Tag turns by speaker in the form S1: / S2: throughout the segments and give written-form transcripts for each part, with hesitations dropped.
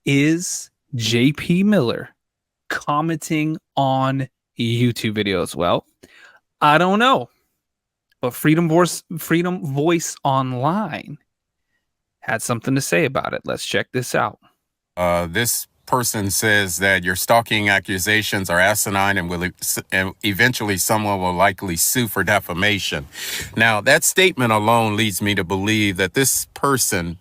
S1: Is JP Miller commenting on YouTube videos? Well, I don't know, but Freedom Voice Online had something to say about it. Let's check this out.
S2: This person says that your stalking accusations are asinine and eventually someone will likely sue for defamation. Now, that statement alone leads me to believe that this person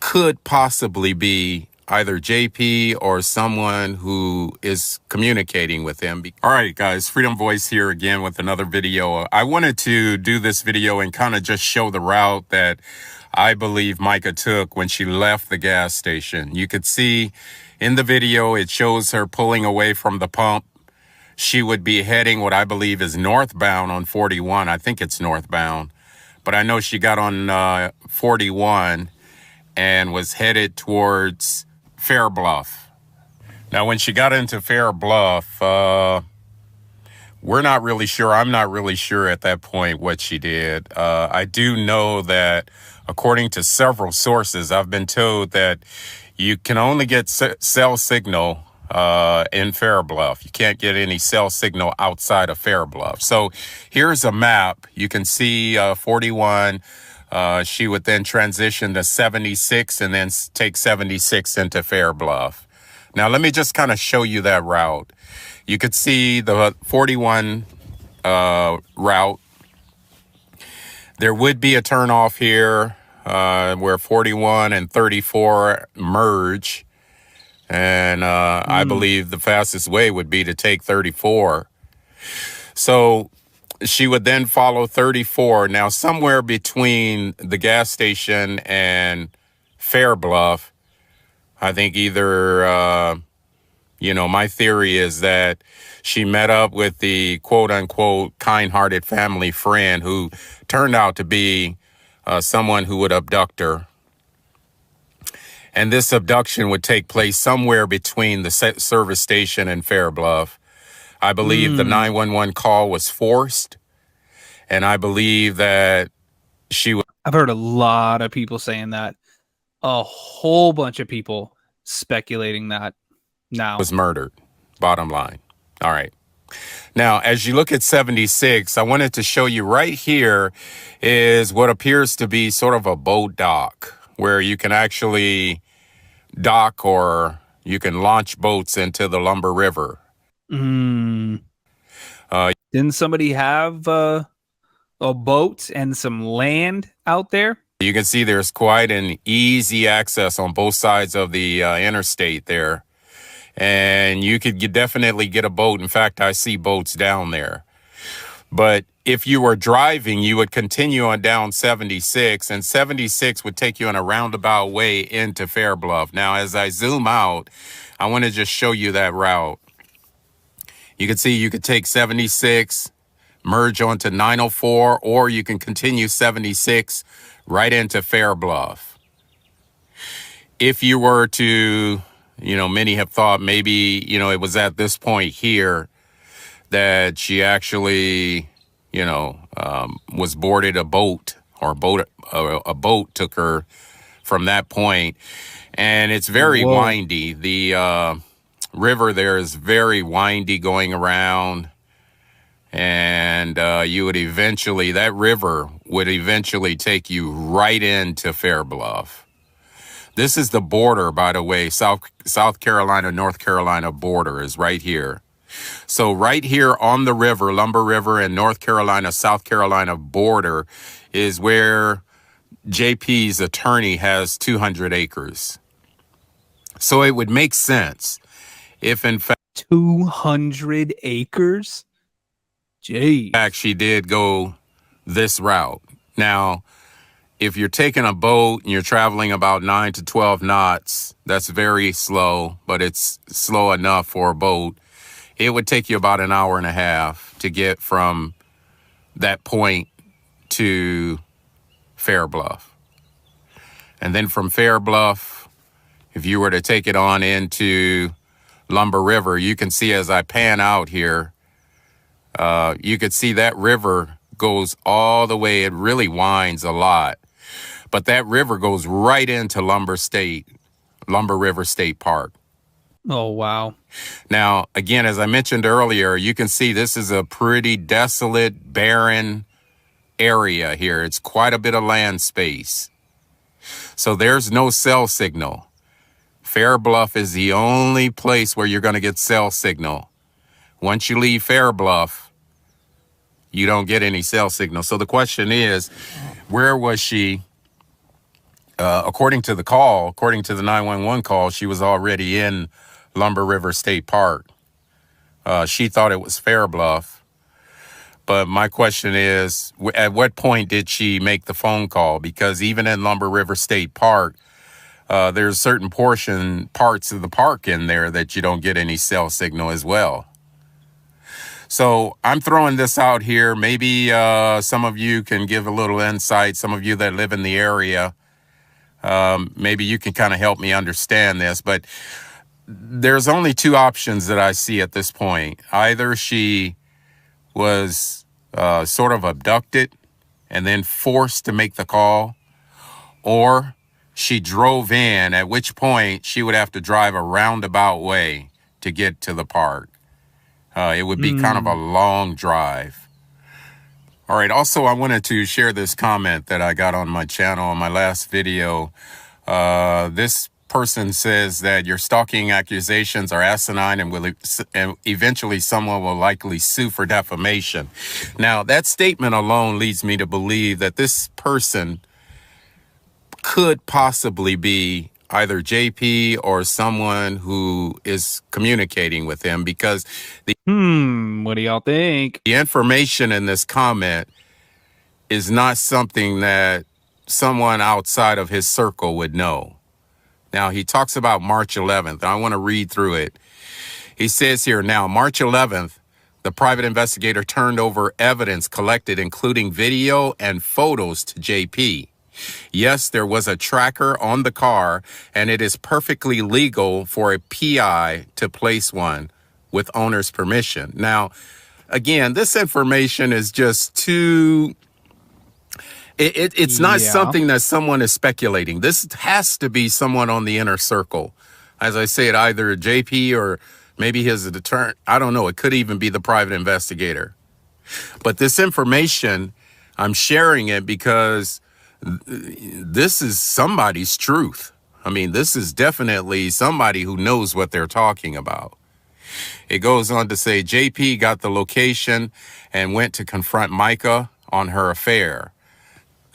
S2: could possibly be either JP or someone who is communicating with him. All right, guys, Freedom Voice here again with another video. I wanted to do this video and kind of just show the route that I believe Mica took when she left the gas station. You could see in the video, it shows her pulling away from the pump. She would be heading what I believe is northbound on 41. I think it's northbound, but I know she got on 41 and was headed towards Fair Bluff. Now, when she got into Fair Bluff, we're not really sure. I'm not really sure at that point what she did. I do know that according to several sources, I've been told that you can only get cell signal in Fair Bluff. You can't get any cell signal outside of Fair Bluff. So here's a map. You can see 41. She would then transition to 76 and then take 76 into Fair Bluff. Now, let me just kind of show you that route. You could see the 41 route. There would be a turnoff here where 41 and 34 merge. And I believe the fastest way would be to take 34. So she would then follow 34. Now, somewhere between the gas station and Fair Bluff, I think either, my theory is that she met up with the quote unquote kind-hearted family friend who turned out to be someone who would abduct her. And this abduction would take place somewhere between the service station and Fair Bluff. I believe the 911 call was forced. And I believe that
S1: I've heard a lot of people saying that. A whole bunch of people speculating that now.
S2: Was murdered, bottom line. All right. Now, as you look at 76, I wanted to show you right here is what appears to be sort of a boat dock where you can actually dock or you can launch boats into the Lumber River.
S1: Didn't somebody have a boat and some land out there?
S2: You can see there's quite an easy access on both sides of the interstate there. And you could definitely get a boat. In fact, I see boats down there. But if you were driving, you would continue on down 76, and 76 would take you in a roundabout way into Fair Bluff. Now, as I zoom out, I want to just show you that route. You can see you could take 76, merge onto 904, or you can continue 76 right into Fair Bluff. If you were to, many have thought maybe, it was at this point here that she actually, was boarded a boat or a boat took her from that point. And it's very windy. The river there is very windy going around. And that river would eventually take you right into Fair Bluff. This is the border, by the way. South Carolina, North Carolina border is right here. So right here on the river, Lumber River, and North Carolina, South Carolina border is where JP's attorney has 200 acres. So it would make sense if, in fact,
S1: 200 acres? Jeez.
S2: In fact, she did go this route. Now, if you're taking a boat and you're traveling about 9 to 12 knots, that's very slow, but it's slow enough for a boat. It would take you about an hour and a half to get from that point to Fair Bluff. And then from Fair Bluff, if you were to take it on into Lumber River, you can see as I pan out here, you could see that river goes all the way. It really winds a lot. But that river goes right into Lumber State, Lumber River State Park.
S1: Oh, wow.
S2: Now, again, as I mentioned earlier, you can see this is a pretty desolate, barren area here. It's quite a bit of land space. So there's no cell signal. Fair Bluff is the only place where you're going to get cell signal. Once you leave Fair Bluff, you don't get any cell signal. So the question is, where was she? According to the call, according to the 911 call, she was already in Lumber River State Park. She thought it was Fair Bluff. But my question is, at what point did she make the phone call? Because even in Lumber River State Park, there's certain parts of the park in there that you don't get any cell signal as well. So I'm throwing this out here. Maybe some of you can give a little insight. Some of you that live in the area, maybe you can kind of help me understand this. But there's only two options that I see at this point. Either she was sort of abducted and then forced to make the call, or she drove in, at which point she would have to drive a roundabout way to get to the park. It would be kind of a long drive. All right. Also, I wanted to share this comment that I got on my channel on my last video. This person says that your stalking accusations are asinine and eventually someone will likely sue for defamation. Now, that statement alone leads me to believe that this person could possibly be either JP or someone who is communicating with him, because
S1: What do y'all think?
S2: the information in this comment is not something that someone outside of his circle would know. Now, he talks about March 11th. I want to read through it. He says here, now, March 11th, the private investigator turned over evidence collected, including video and photos, to JP. Yes, there was a tracker on the car, and it is perfectly legal for a PI to place one with owner's permission. Now, again, this information is just too... It's not something that someone is speculating. This has to be someone on the inner circle. As I said, either JP or maybe his attorney. I don't know. It could even be the private investigator. But this information, I'm sharing it because this is somebody's truth. I mean, this is definitely somebody who knows what they're talking about. It goes on to say JP got the location and went to confront Mica on her affair.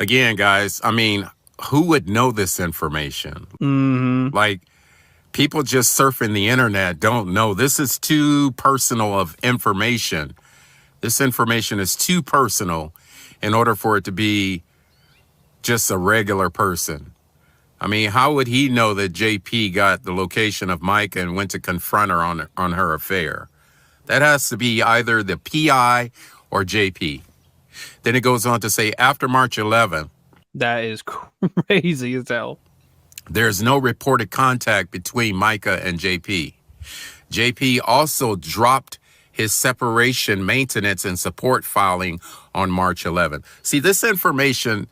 S2: Again, guys, I mean, who would know this information? Like, people just surfing the internet don't know. This is too personal of information. This information is too personal in order for it to be just a regular person. I mean, how would he know that JP got the location of Mica and went to confront her on her affair? That has to be either the PI or JP. Then it goes on to say, after March 11th,
S1: That is crazy as hell.
S2: there's no reported contact between Mica and JP. JP also dropped his separation, maintenance, and support filing on March 11th. See, this information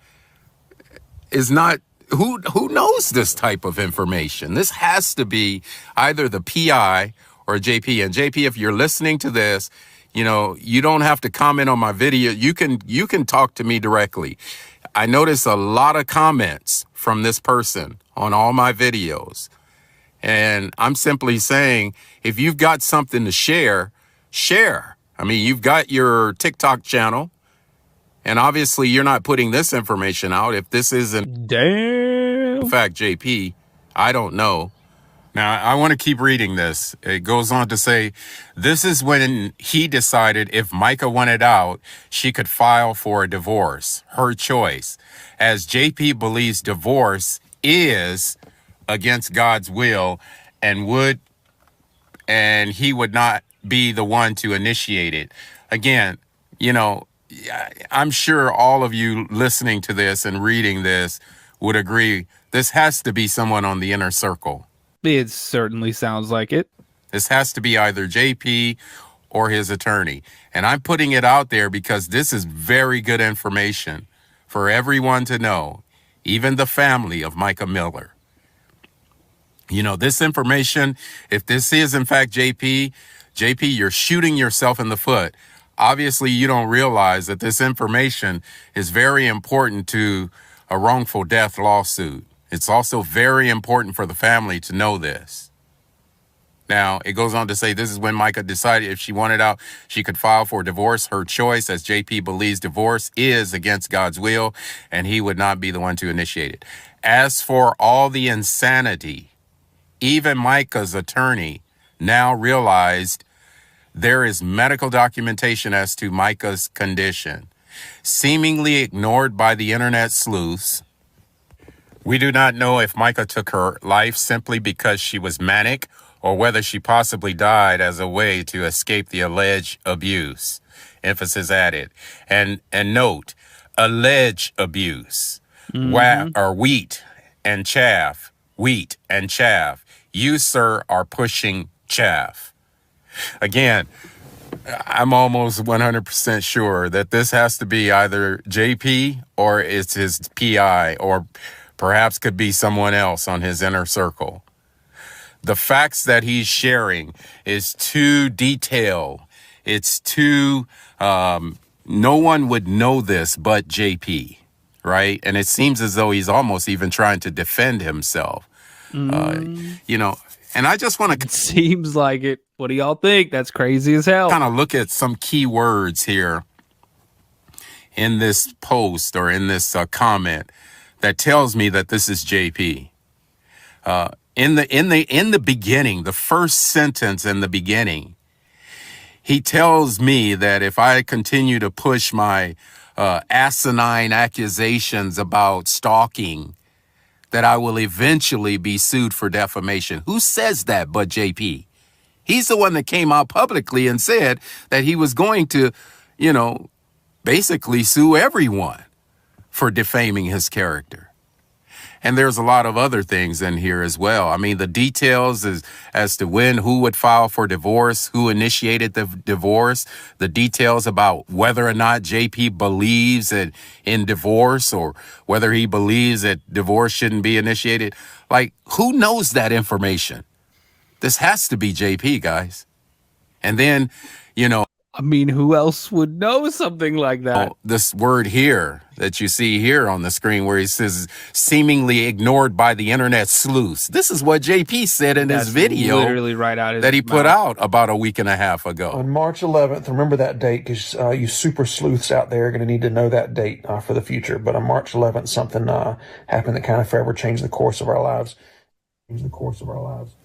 S2: is not, who knows this type of information? This has to be either the PI or JP. And JP, if you're listening to this, you know, you don't have to comment on my video. You can talk to me directly. I notice a lot of comments from this person on all my videos. And I'm simply saying, if you've got something to share, share. I mean, you've got your TikTok channel, and obviously you're not putting this information out. If this isn't,
S1: Damn.
S2: in fact, JP, I don't know. Now, I want to keep reading this. It goes on to say, this is when he decided if Mica wanted out, she could file for a divorce, her choice, as JP believes divorce is against God's will and he would not be the one to initiate it. Again, you know, I'm sure all of you listening to this and reading this would agree this has to be someone on the inner circle.
S1: It certainly sounds like it.
S2: This has to be either JP or his attorney. And I'm putting it out there because this is very good information for everyone to know, even the family of Mica Miller. You know, this information, if this is in fact JP, you're shooting yourself in the foot. Obviously, you don't realize that this information is very important to a wrongful death lawsuit. It's also very important for the family to know this. Now, it goes on to say this is when Mica decided if she wanted out, she could file for divorce, her choice, as JP believes divorce is against God's will, and he would not be the one to initiate it. As for all the insanity, even Mica's attorney now realized there is medical documentation as to Mica's condition, seemingly ignored by the internet sleuths. We do not know if Mica took her life simply because she was manic or whether she possibly died as a way to escape the alleged abuse. Emphasis added. And note, alleged abuse. Wheat and chaff. Wheat and chaff. You, sir, are pushing chaff. Again, I'm almost 100% sure that this has to be either JP or it's his PI or perhaps could be someone else on his inner circle. The facts that he's sharing is too detailed. It's too, no one would know this but JP, right? And it seems as though he's almost even trying to defend himself. You know, and I just want to
S1: Seems like it. What do y'all think? That's crazy as hell.
S2: kind of look at some key words here in this post or in this comment that tells me that this is JP. In the beginning, the first sentence in the beginning, he tells me that if I continue to push my asinine accusations about stalking, that I will eventually be sued for defamation. Who says that but JP? He's the one that came out publicly and said that he was going to, you know, basically sue everyone for defaming his character. And there's a lot of other things in here as well. I mean, the details as to when, who would file for divorce, who initiated the divorce, the details about whether or not JP believes in divorce or whether he believes that divorce shouldn't be initiated. Like, who knows that information? This has to be JP, guys. And then, you know,
S1: I mean, who else would know something like that?
S2: this word here that you see here on the screen where he says seemingly ignored by the internet sleuths. This is what JP said in his video
S1: literally right out his
S2: that he put out about a week and a half ago.
S3: On March 11th, remember that date because you super sleuths out there are going to need to know that date for the future. But on March 11th, something happened that kind of forever changed the course of our lives.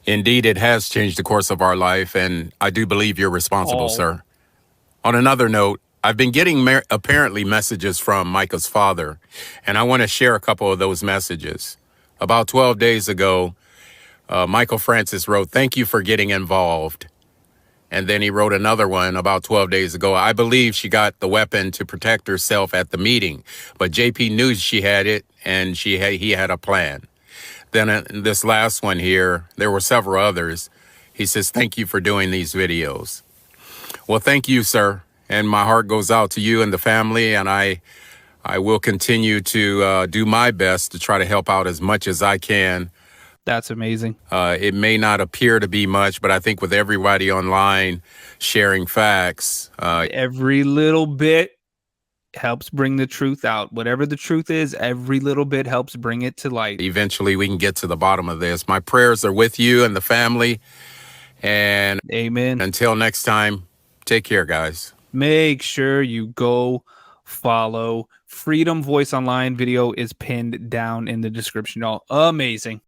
S2: Indeed, it has changed the course of our life, and I do believe you're responsible, sir. On another note, I've been getting apparently messages from Mica's father, and I want to share a couple of those messages. About 12 days ago, Michael Francis wrote, "Thank you for getting involved." And then he wrote another one about 12 days ago. "I believe she got the weapon to protect herself at the meeting, but JP knew she had it, and he had a plan." Then this last one here, there were several others. He says, "Thank you for doing these videos." Well, thank you, sir. And my heart goes out to you and the family. And I will continue to do my best to try to help out as much as I can.
S1: That's amazing.
S2: It may not appear to be much, but I think with everybody online sharing facts,
S1: every little bit helps bring the truth out. Whatever the truth is, every little bit helps bring it to light.
S2: Eventually we can get to the bottom of this. My prayers are with you and the family. And
S1: amen.
S2: Until next time, take care, guys.
S1: Make sure you go follow Freedom Voice Online. Video is pinned down in the description, y'all. Amazing.